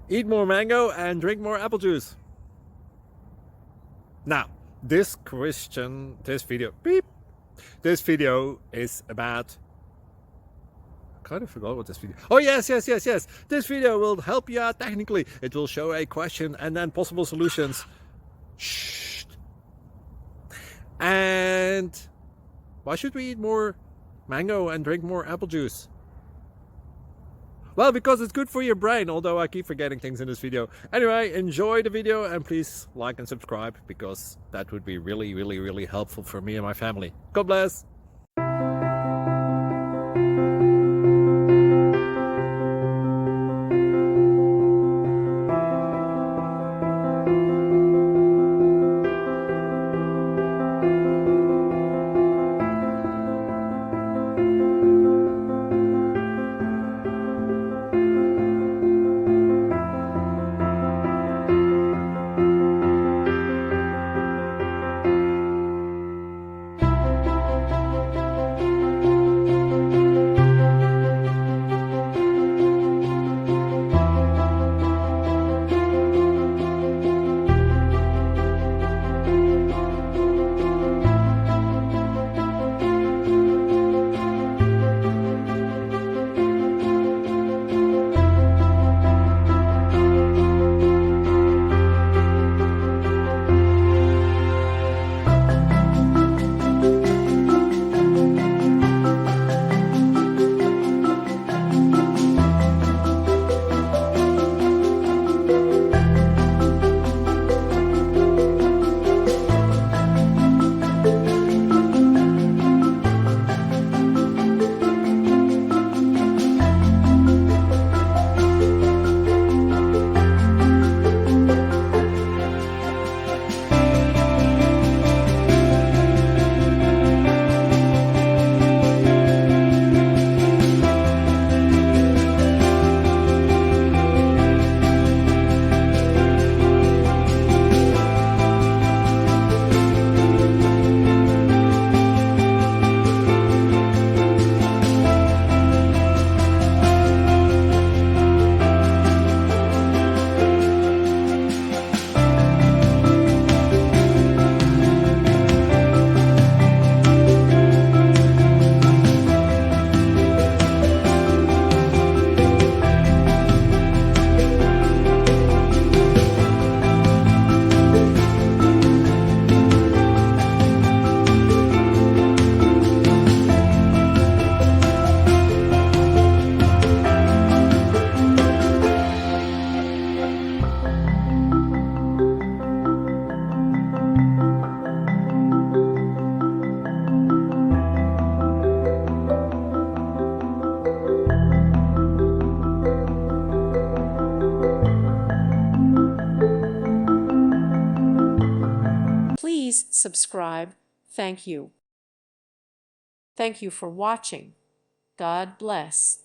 Eat more mango and drink more apple juice. Now, this video is about, I kind of forgot what this video. Oh yes. This video will help you out technically. It will show a question and then possible solutions. Shh. And why should we eat more mango and drink more apple juice? Well, because it's good for your brain, although I keep forgetting things in this video. Anyway, enjoy the video and please like and subscribe, because that would be really helpful for me and my family. God bless! Please subscribe. Thank you. Thank you for watching. God bless.